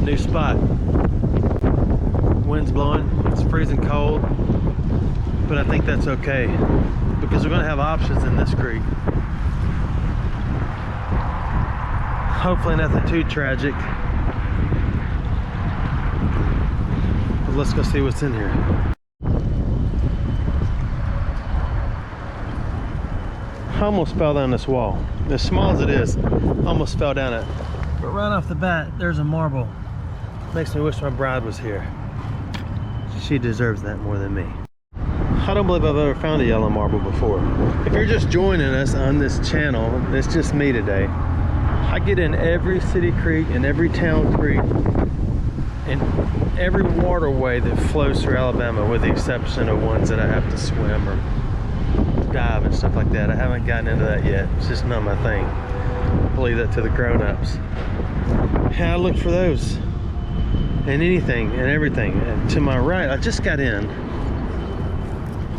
new spot. Wind's blowing, it's freezing cold, but I think that's okay because we're gonna have options in this creek. Hopefully nothing too tragic. But let's go see what's in here. I almost fell down this wall. As small as it is, almost fell down it. But right off the bat, there's a marble. Makes me wish my bride was here. She deserves that more than me. I don't believe I've ever found a yellow marble before. If you're just joining us on this channel, it's just me today. I get in every city creek and every town creek and every waterway that flows through Alabama, with the exception of ones that I have to swim or dive and stuff like that. I haven't gotten into that yet. It's just not my thing. I'll leave that to the grown-ups. Yeah, I look for those and anything and everything. And to my right, I just got in,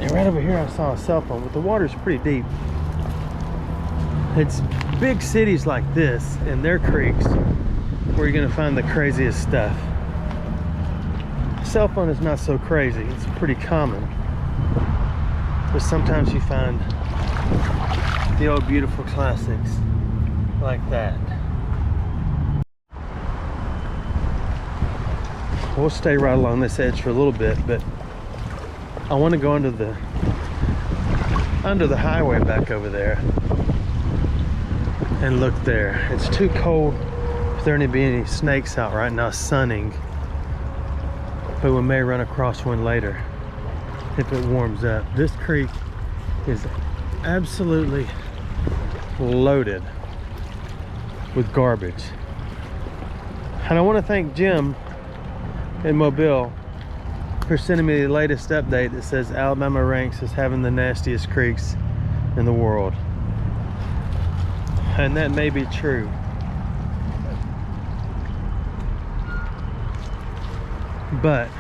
and right over here I saw a cell phone, but the water's pretty deep. It's big cities like this and their creeks where you're gonna find the craziest stuff. Cell phone is not so crazy, it's pretty common. But sometimes you find the old beautiful classics like that. We'll stay right along this edge for a little bit, but I want to go under the highway back over there and look there. It's too cold for there to be any snakes out right now sunning, but we may run across one later if it warms up. This creek is absolutely loaded with garbage. And I want to thank Jim in Mobile for sending me the latest update that says Alabama ranks as having the nastiest creeks in the world. And that may be true. But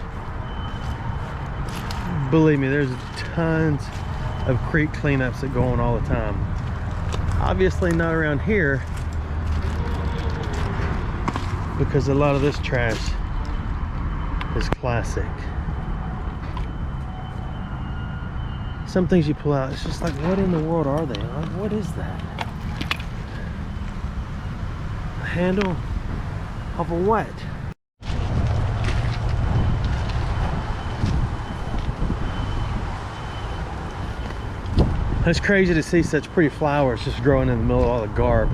believe me, there's tons of creek cleanups that go on all the time. Obviously not around here, because a lot of this trash is classic. Some things you pull out, it's just like, what in the world are they? Like, what is that? A handle of a what? It's crazy to see such pretty flowers just growing in the middle of all the garb.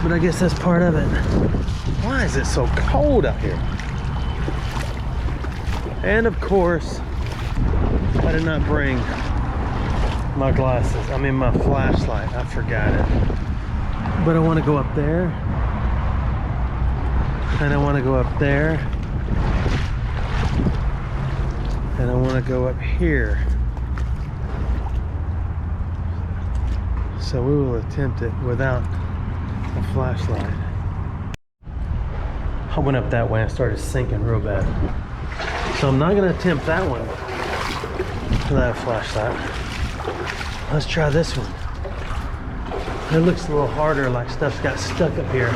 But I guess that's part of it. Why is it so cold out here? And of course, I did not bring my glasses. I mean my flashlight. I forgot it. But I want to go up there. And I want to go up there. And I want to go up here. So we will attempt it without a flashlight. I went up that way and started sinking real bad. So I'm not going to attempt that one without a flashlight. Let's try this one. It looks a little harder, like stuff's got stuck up here.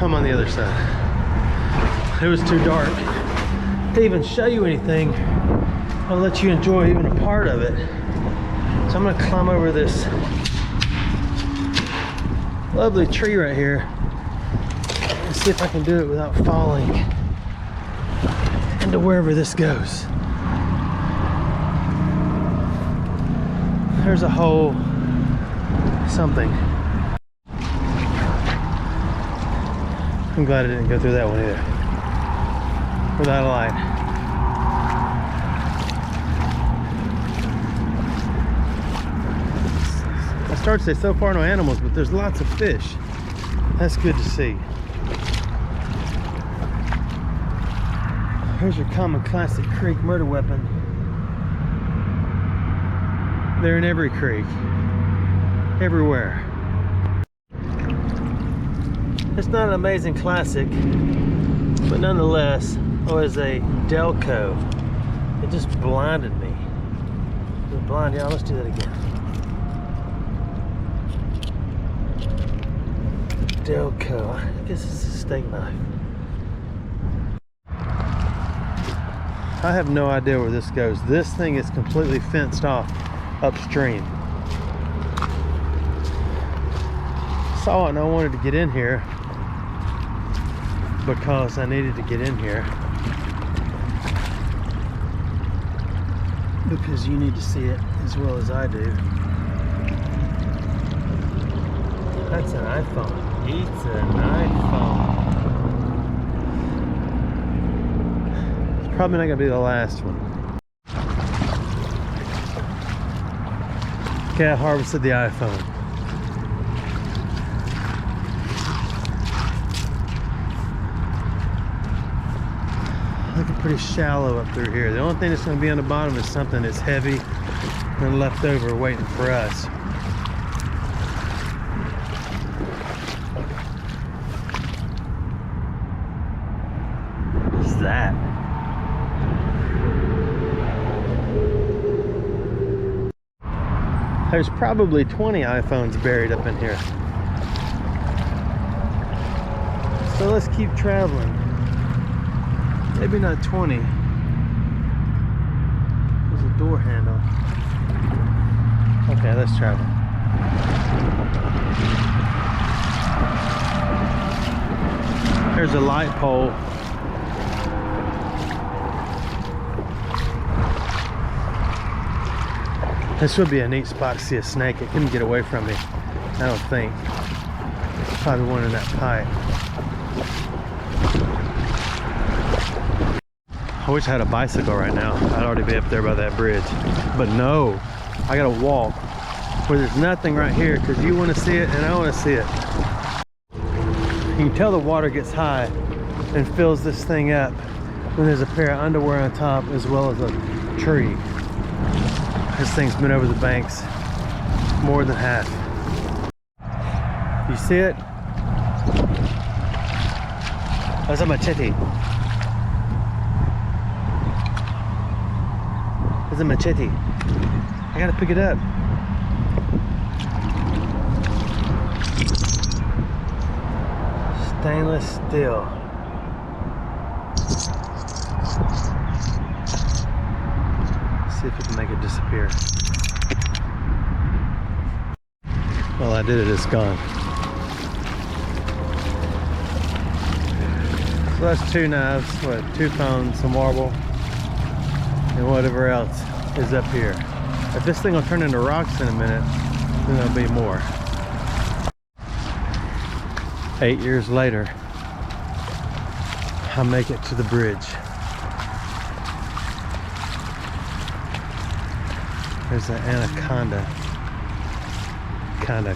I'm on the other side. It was too dark to even show you anything. I'll let you enjoy even a part of it. So I'm gonna climb over this lovely tree right here and see if I can do it without falling into wherever this goes. There's a hole, something. I'm glad I didn't go through that one either. Without a light. I started to say so far no animals, but there's lots of fish. That's good to see. Here's your common classic creek murder weapon. They're in every creek. Everywhere. It's not an amazing classic, But nonetheless, it was a Delco. It just blinded me. It was blind, yeah, let's do that again. Delco, I guess it's a steak knife. I have no idea where this goes. This thing is completely fenced off upstream. Saw it and I wanted to get in here because I needed to get in here because you need to see it as well as I do. That's an iPhone. It's an iPhone. It's probably not gonna be the last one. Okay, I harvested the iPhone. Looking pretty shallow up through here. The only thing that's going to be on the bottom is something that's heavy and left over waiting for us. What's that? There's probably 20 iPhones buried up in here. So let's keep traveling. Maybe not 20. There's a door handle. Okay, let's travel. There's a light pole. This would be a neat spot to see a snake. It couldn't get away from me, I don't think. Probably one in that pipe. I wish I had a bicycle right now. I'd already be up there by that bridge. But no, I gotta walk where there's nothing right here because you want to see it and I want to see it. You can tell the water gets high and fills this thing up when there's a pair of underwear on top as well as a tree. This thing's been over the banks more than half. You see it? That's a machete. There's a machete. I gotta pick it up. Stainless steel. See if we can make it disappear. Well, I did it, it's gone. So that's 2 knives, what, 2 phones, some marble, and whatever else is up here. If this thing will turn into rocks in a minute, then there'll be more. 8 years later, I make it to the bridge. There's an anaconda. Conda.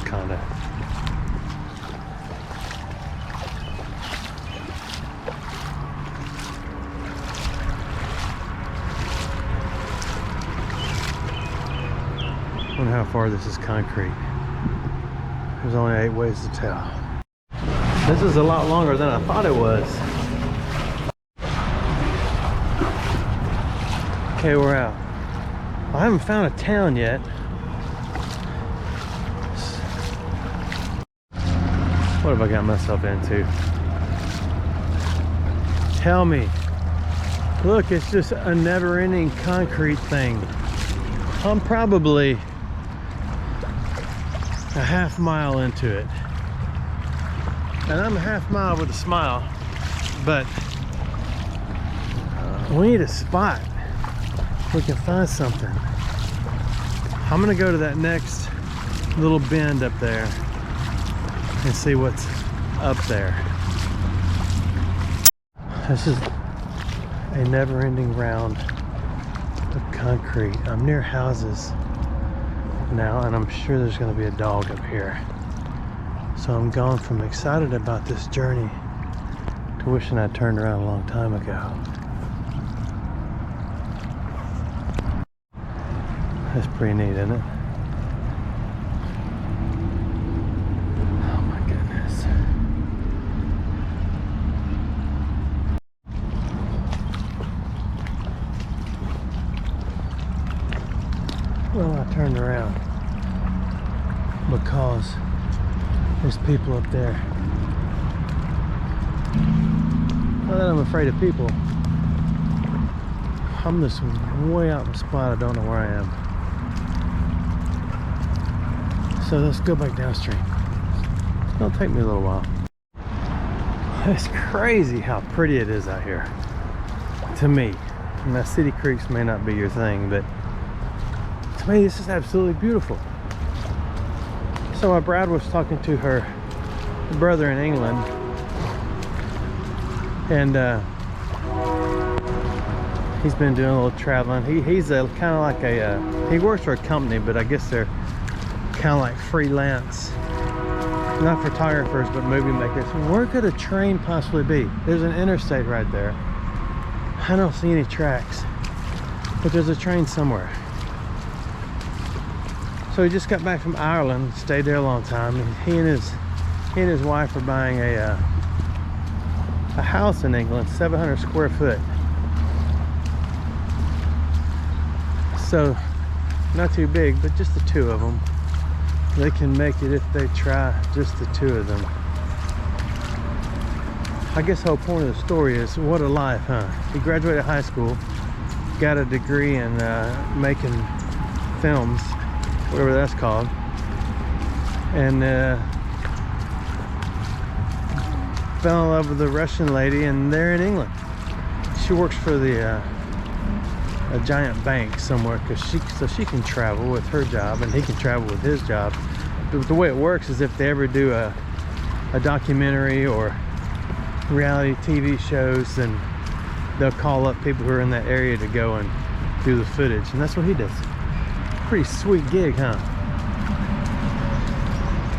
I wonder how far this is concrete. There's only 8 ways to tell. This is a lot longer than I thought it was. Okay, we're out. I haven't found a town yet. What have I got myself into? Tell me. Look, it's just a never-ending concrete thing. I'm probably a half mile into it. And I'm a half mile with a smile, but we need a spot we can find something. I'm gonna go to that next little bend up there and see what's up there. This is a never-ending round of concrete. I'm near houses now and I'm sure there's gonna be a dog up here. So I'm gone from excited about this journey to wishing I'd turned around a long time ago. That's pretty neat, isn't it? Well, I turned around because there's people up there. Not that I'm afraid of people. I'm just way out in the spot. I don't know where I am. So let's go back downstream. It'll take me a little while. It's crazy how pretty it is out here. To me. Now, city creeks may not be your thing, but to me this is absolutely beautiful. So my bride was talking to her brother in England, and he's been doing a little traveling. He's kind of like a he works for a company, but I guess they're kind of like freelance, not photographers but movie makers. Where could a train possibly be? There's an interstate right there. I don't see any tracks, but there's a train somewhere. So he just got back from Ireland, stayed there a long time, and he and his wife are buying a house in England, 700 square foot. So not too big, but just the two of them. They can make it if they try, just the two of them. I guess the whole point of the story is, what a life, huh? He graduated high school, got a degree in making films, whatever that's called, and fell in love with a Russian lady, and they're in England. She works for a giant bank somewhere, so she can travel with her job and he can travel with his job. But the way it works is, if they ever do a documentary or reality TV shows, then they'll call up people who are in that area to go and do the footage, and that's what he does. Pretty sweet gig, huh?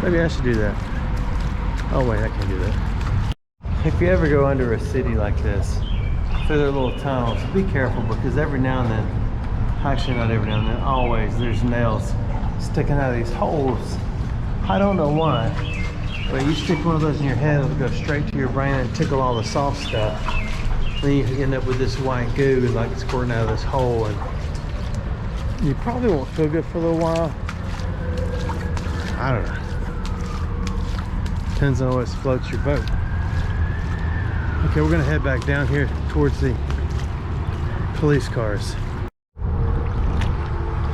Maybe I should do that. Oh wait, I can't do that. If you ever go under a city like this, through their little tunnels, be careful, because every now and then, actually not every now and then, always, there's nails sticking out of these holes. I don't know why, but you stick one of those in your head, it'll go straight to your brain and tickle all the soft stuff. Then you end up with this white goo like squirting out of this hole, and you probably won't feel good for a little while. I don't know. Depends on what floats your boat. Okay, we're gonna head back down here towards the police cars.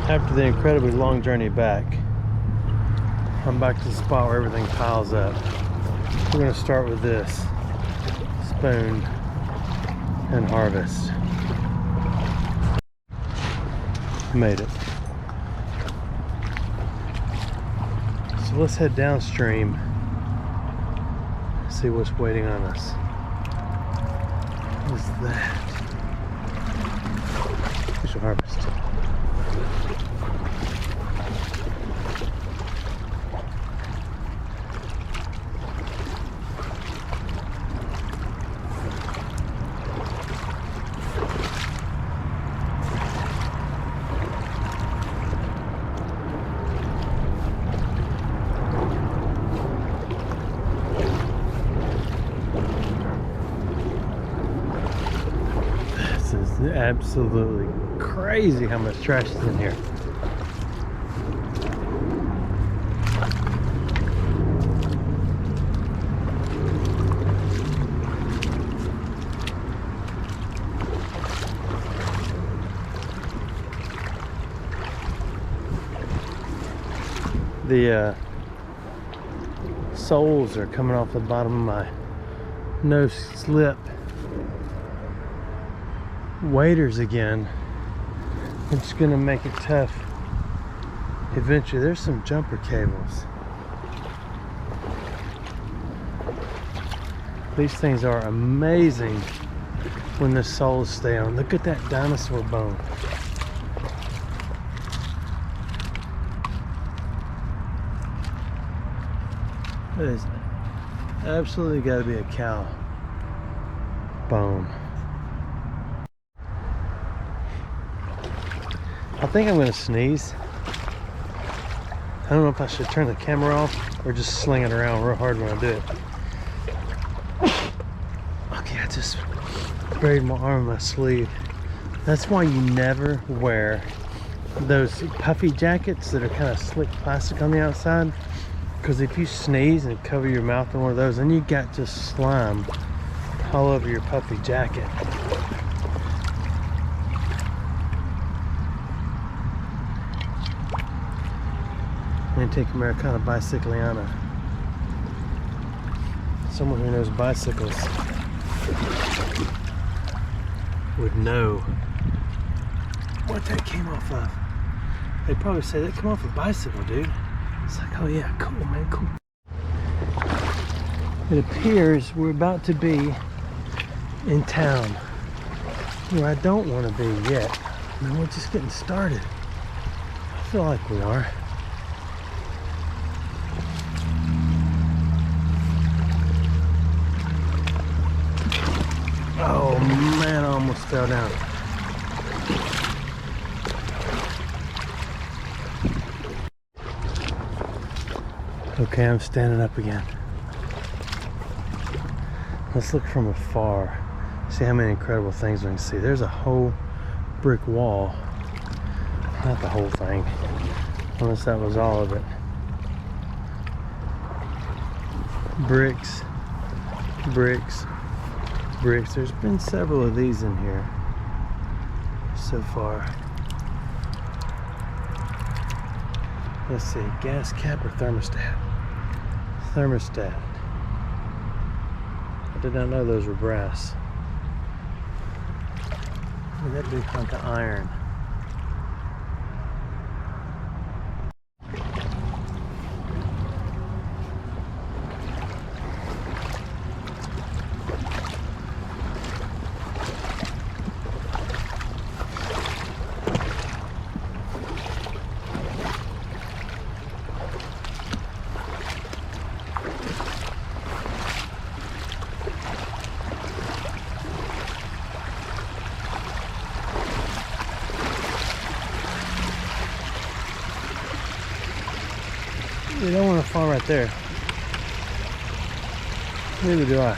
After the incredibly long journey back, I'm back to the spot where everything piles up. We're gonna start with this spoon and harvest. Made it. So let's head downstream, see what's waiting on us. What is that? We should harvest. Absolutely crazy how much trash is in here. The soles are coming off the bottom of my no slip waders again. It's gonna make it tough eventually. There's some jumper cables. These things are amazing when the soles stay on. Look at that dinosaur bone. That is absolutely got to be a cow bone. I think I'm gonna sneeze. I don't know if I should turn the camera off or just sling it around real hard when I do it. Okay, I just buried my arm in my sleeve. That's why you never wear those puffy jackets that are kind of slick plastic on the outside, because if you sneeze and cover your mouth in one of those, then you got just slime all over your puffy jacket. Antique Americana Bicycliana. Someone who knows bicycles would know what that came off of. They'd probably say that came off a bicycle, dude. It's like, oh yeah, cool, man, cool. It appears we're about to be in town, where I don't want to be yet. I mean, we're just getting started. I feel like we are. Oh man, I almost fell down. Okay, I'm standing up again. Let's look from afar. See how many incredible things we can see. There's a whole brick wall. Not the whole thing, unless that was all of it. Bricks, bricks, bricks. There's been several of these in here so far. Let's see, gas cap or thermostat? Thermostat. I did not know those were brass. Look at that big hunk of iron. You don't want to fall right there. Neither do I.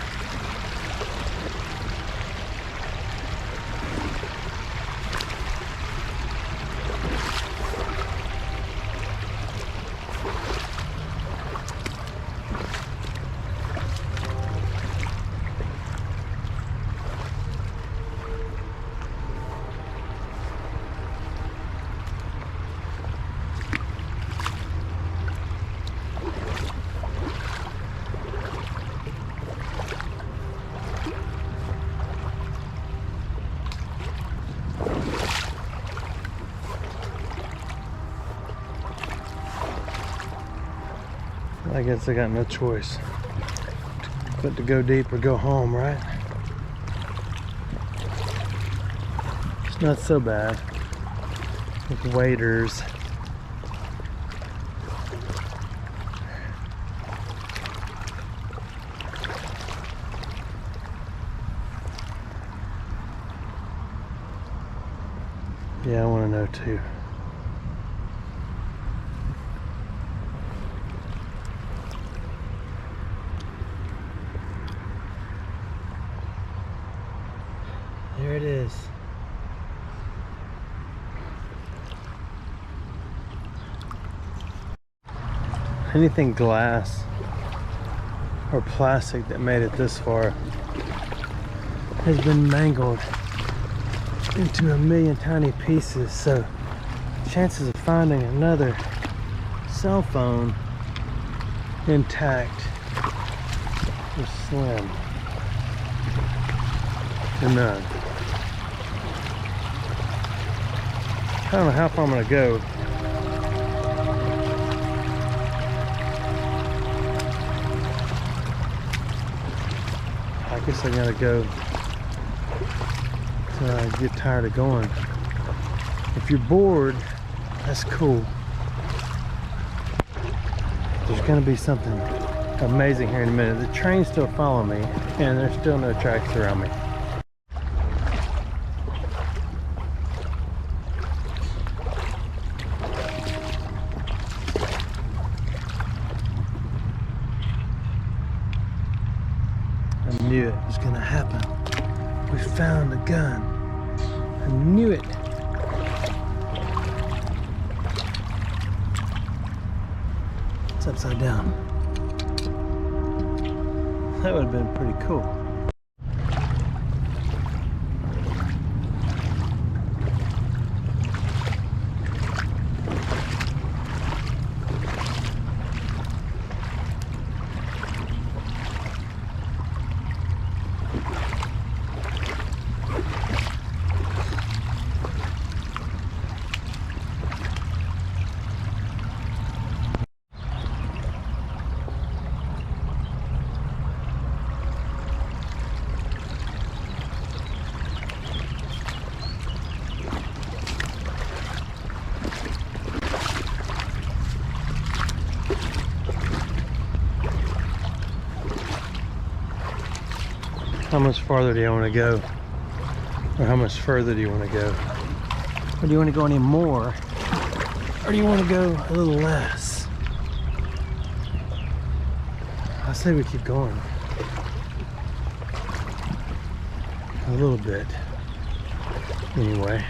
I guess I got no choice but to go deep or go home, right? It's not so bad with waders. Yeah, I want to know too. There it is. Anything glass or plastic that made it this far has been mangled into a million tiny pieces, so chances of finding another cell phone intact is slim to none. I don't know how far I'm gonna go. I guess I gotta go till I get tired of going. If you're bored, that's cool. There's gonna be something amazing here in a minute. The trains still follow me, and there's still no tracks around me. I knew it was gonna happen. We found the gun. I knew it. It's upside down. That would have been pretty cool. How much farther do you want to go? Or how much further do you want to go? Or do you want to go any more? Or do you want to go a little less? I say we keep going. A little bit. Anyway.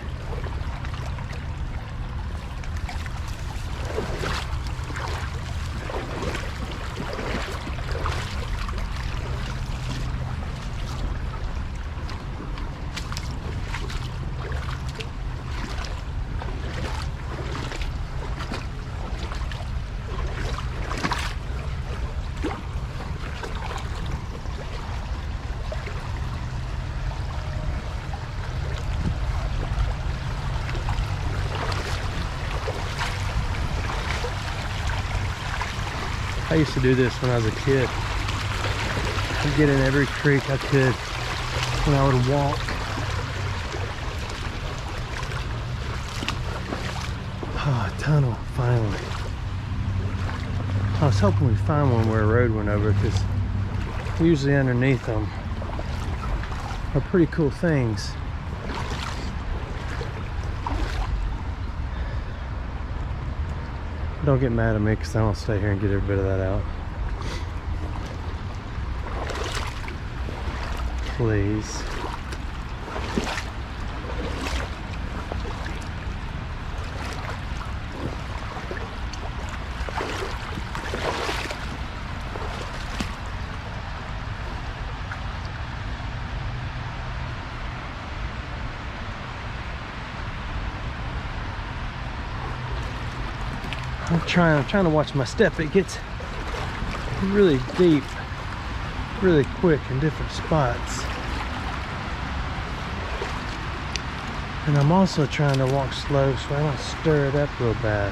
I used to do this when I was a kid. I'd get in every creek I could when I would walk. Oh, a tunnel, finally. I was hoping we'd find one where a road went over, because usually underneath them are pretty cool things. Don't get mad at me because I don't stay here and get every bit of that out. Please. I'm trying to watch my step. It gets really deep, really quick in different spots. And I'm also trying to walk slow so I don't stir it up real bad.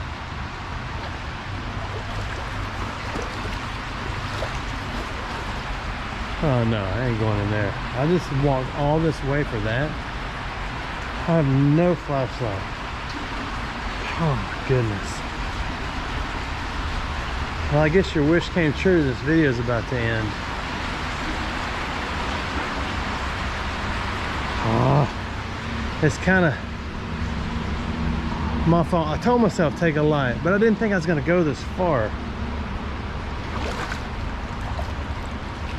Oh no, I ain't going in there. I just walked all this way for that. I have no flashlight. Oh my goodness. Well, I guess your wish came true. This video is about to end. Oh, it's kind of my fault. I told myself take a light, but I didn't think I was going to go this far.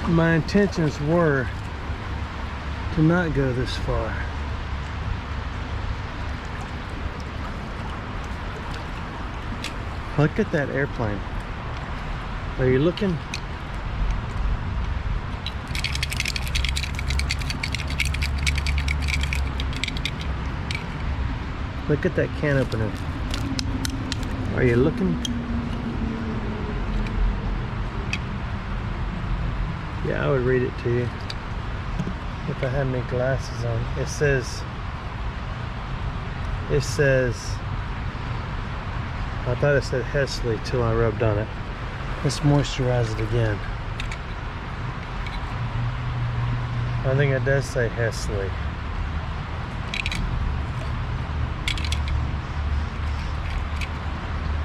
My intentions were to not go this far. Look at that airplane. Are you looking? Look at that can opener. Are you looking? Yeah, I would read it to you if I had my glasses on. It says, I thought it said Hesley till I rubbed on it. Let's moisturize it again. I think it does say Hesley.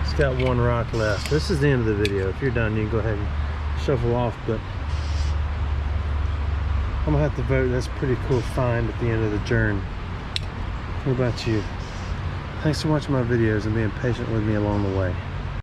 It's got one rock left. This is the end of the video. If you're done, you can go ahead and shuffle off, but I'm gonna have to vote. That's a pretty cool find at the end of the journey. What about you? Thanks for watching my videos and being patient with me along the way.